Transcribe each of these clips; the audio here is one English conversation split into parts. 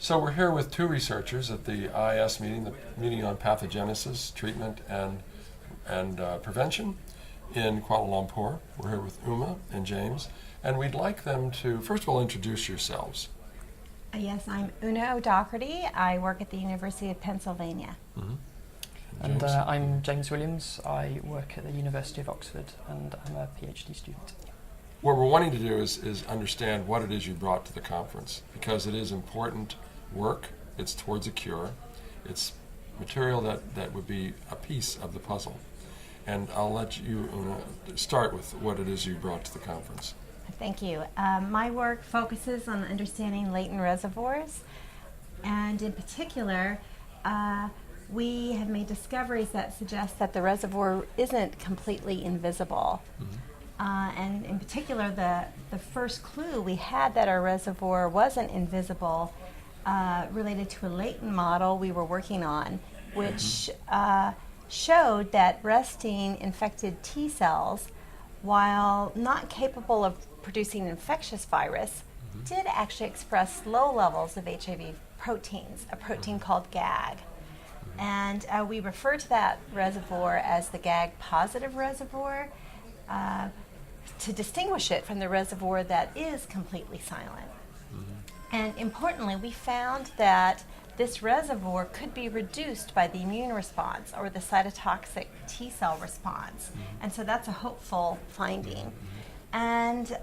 So we're here with two researchers at the IAS meeting, the meeting on pathogenesis, treatment, and prevention in Kuala Lumpur. We're here with Uma and James, and we'd like them to, first of all, introduce yourselves. Yes, I'm Una O'Doherty. I work at the University of Pennsylvania. Mm-hmm. And I'm James Williams. I work at the University of Oxford and I'm a PhD student. What we're wanting to do is understand what it is you brought to the conference, because it is important work. It's towards a cure. It's material that would be a piece of the puzzle. And I'll let you, Una, start with what it is you brought to the conference. Thank you. My work focuses on understanding latent reservoirs, and in particular, we have made discoveries that suggest that the reservoir isn't completely invisible. Mm-hmm. And in particular, the first clue we had that our reservoir wasn't invisible related to a latent model we were working on, which showed that resting infected T cells, while not capable of producing infectious virus, did actually express low levels of HIV proteins, a protein called GAG. And we refer to that reservoir as the GAG positive reservoir to distinguish it from the reservoir that is completely silent. And importantly, we found that this reservoir could be reduced by the immune response or the cytotoxic T cell response. And so that's a hopeful finding. And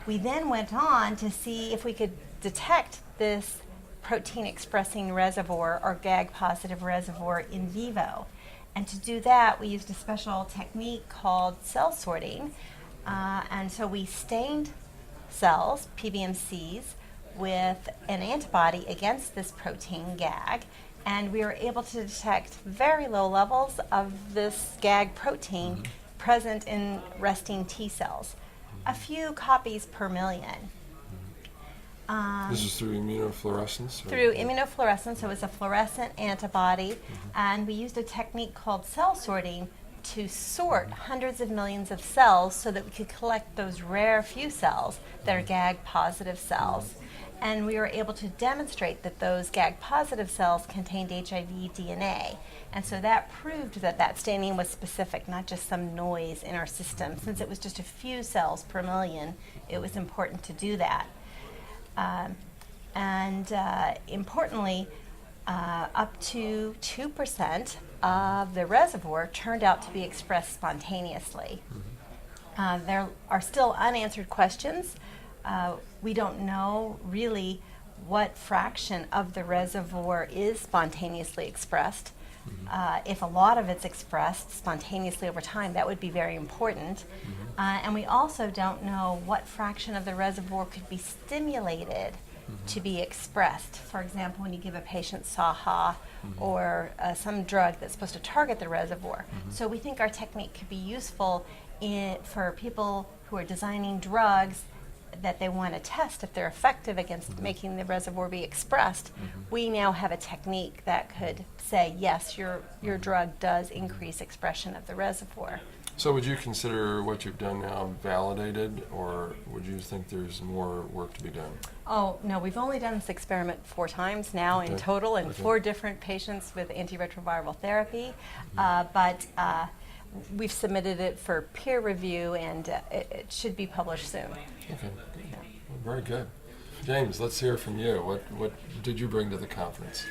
we then went on to see if we could detect this protein expressing reservoir or GAG positive reservoir in vivo. And to do that, we used a special technique called cell sorting. And so we stained cells, PBMCs, with an antibody against this protein GAG, and we were able to detect very low levels of this GAG protein present in resting T cells, a few copies per million. This is through immunofluorescence? Through immunofluorescence, so it was a fluorescent antibody, and we used a technique called cell sorting to sort hundreds of millions of cells so that we could collect those rare few cells that are GAG positive cells. And we were able to demonstrate that those GAG positive cells contained HIV DNA. And so that proved that that staining was specific, not just some noise in our system. Since it was just a few cells per million, it was important to do that. Importantly, up to 2% of the reservoir turned out to be expressed spontaneously. There are still unanswered questions. We don't know really what fraction of the reservoir is spontaneously expressed. If a lot of it's expressed spontaneously over time, that would be very important. And we also don't know what fraction of the reservoir could be stimulated to be expressed. For example, when you give a patient SAHA or some drug that's supposed to target the reservoir. So we think our technique could be useful for people who are designing drugs that they want to test if they're effective against making the reservoir be expressed. We now have a technique that could say, yes, your drug does increase expression of the reservoir. So would you consider what you've done now validated, or would you think there's more work to be done? Oh, no, we've only done this experiment 4 times now in total in 4 different patients with antiretroviral therapy. But we've submitted it for peer review, and it should be published soon. Okay, well, very good. James, let's hear from you. What did you bring to the conference?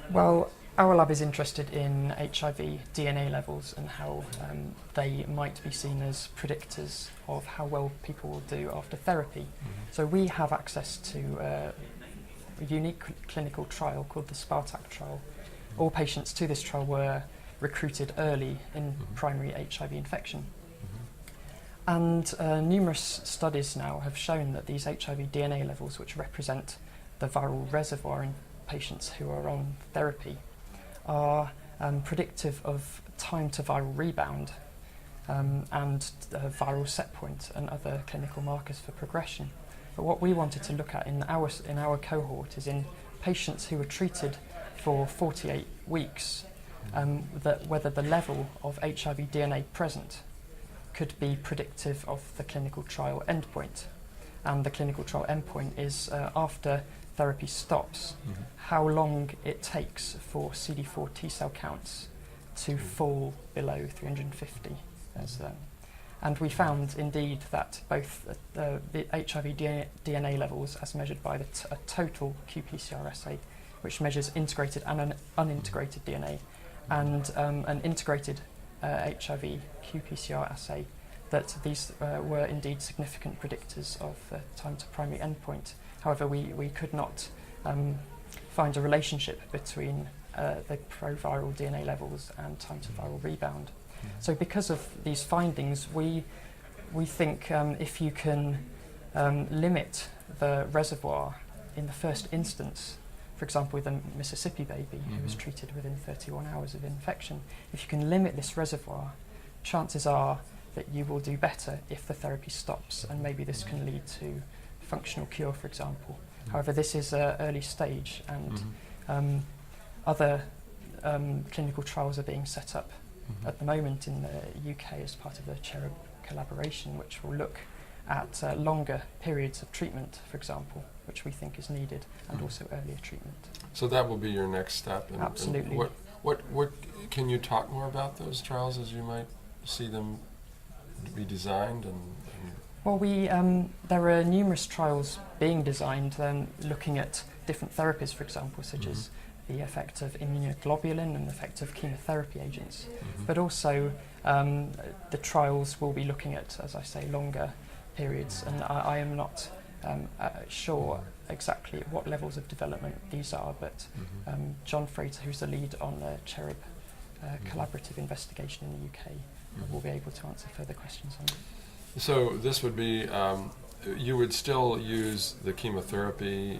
Well, our lab is interested in HIV DNA levels and how they might be seen as predictors of how well people will do after therapy. So we have access to a unique clinical trial called the Spartak trial. All patients to this trial were recruited early in primary HIV infection. And numerous studies now have shown that these HIV DNA levels, which represent the viral reservoir in patients who are on therapy, are predictive of time to viral rebound and viral set point and other clinical markers for progression. But what we wanted to look at in our cohort is in patients who were treated for 48 weeks, whether the level of HIV DNA present could be predictive of the clinical trial endpoint. And the clinical trial endpoint is after therapy stops, how long it takes for CD4 T cell counts to fall below 350. And we found indeed that both the HIV DNA levels, as measured by a total qPCR assay, which measures integrated and an unintegrated DNA, and an integrated HIV qPCR assay, that these were indeed significant predictors of time to primary endpoint. However, we could not find a relationship between the proviral DNA levels and time to viral rebound. So because of these findings, we think if you can limit the reservoir in the first instance, for example with a Mississippi baby who was treated within 31 hours of infection, if you can limit this reservoir, chances are that you will do better if the therapy stops, and maybe this can lead to functional cure, for example. However, this is an early stage, and other clinical trials are being set up at the moment in the UK as part of the Cherub collaboration, which will look at longer periods of treatment, for example, which we think is needed, and also earlier treatment. So that will be your next step. And, Absolutely. And what can you talk more about those trials as you might see them be designed? Well, there are numerous trials being designed looking at different therapies, for example, such as the effect of immunoglobulin and the effect of chemotherapy agents. But also the trials will be looking at, as I say, longer periods, and I am not sure exactly what levels of development these are, but John Frater, who's the lead on the Cherub collaborative investigation in the UK, will be able to answer further questions on it. So this would be, you would still use the chemotherapy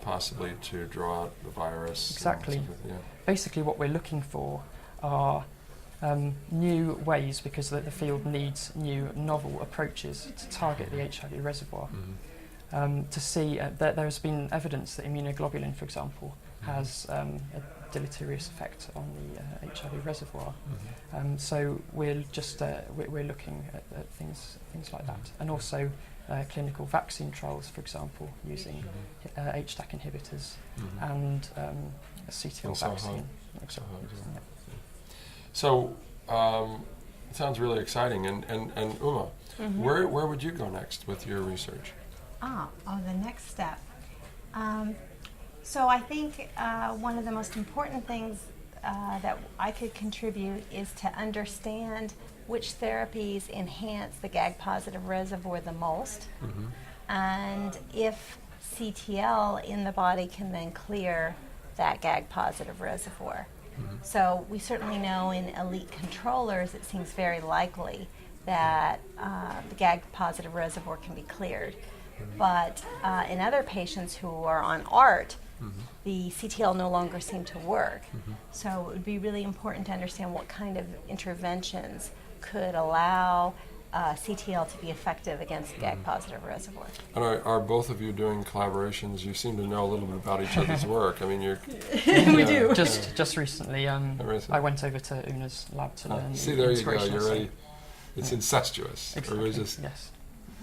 possibly to draw out the virus? Exactly. Yeah. Basically what we're looking for are new ways, because the field needs new novel approaches to target the HIV reservoir. To see that there has been evidence that immunoglobulin, for example, has a deleterious effect on the HIV reservoir. So we're just we're looking at things like that, and also clinical vaccine trials, for example, using HDAC inhibitors and a CTL vaccine. So it sounds really exciting. And Uma, where would you go next with your research? The next step. So I think one of the most important things that I could contribute is to understand which therapies enhance the GAG-positive reservoir the most, and if CTL in the body can then clear that GAG-positive reservoir. So we certainly know in elite controllers it seems very likely that the GAG-positive reservoir can be cleared. But in other patients who are on ART, the CTL no longer seem to work. So it would be really important to understand what kind of interventions could allow CTL to be effective against GAG-positive reservoir. And are both of you doing collaborations? You seem to know a little bit about each other's work. I mean, you're... We do. Just recently, I went over to Una's lab to learn. See, there you go. You're ready. It's incestuous. Exactly. We're just yes.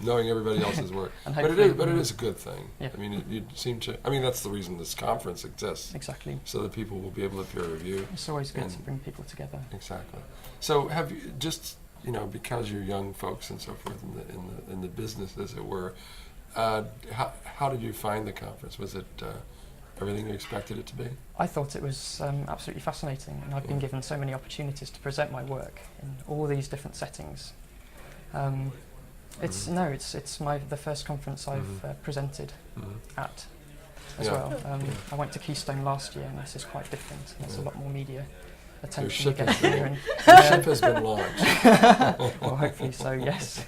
knowing everybody else's work. But it is a good thing. Yeah. I mean, you seem to... I mean, that's the reason this conference exists. Exactly. So that people will be able to peer review. It's always good to bring people together. Exactly. So have you just... because you're young folks and so forth in the business, as it were, how did you find the conference? Was it everything you expected it to be? I thought it was absolutely fascinating, and I've been given so many opportunities to present my work in all these different settings. It's the first conference I've presented at as well. I went to Keystone last year, and this is quite different. There's a lot more media attention against here. Your ship has been launched. Well, hopefully so, yes.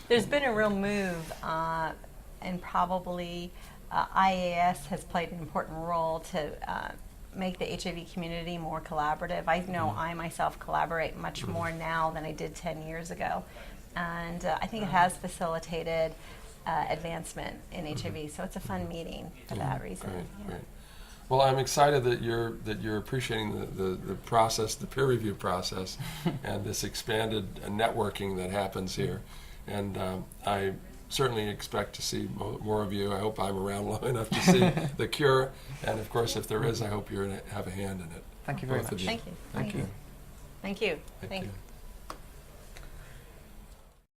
There's been a real move, and probably IAS has played an important role to make the HIV community more collaborative. I know I myself collaborate much more now than I did 10 years ago, and I think it has facilitated advancement in HIV, so it's a fun meeting for that reason. Great. Well, I'm excited that you're appreciating the process, the peer review process, and this expanded networking that happens here. And I certainly expect to see more of you. I hope I'm around long enough to see the cure. And of course, if there is, I hope you're going to have a hand in it. Thank you very Both of much. you. Thank you. Thank you. Thank you. Thank Thank you. you.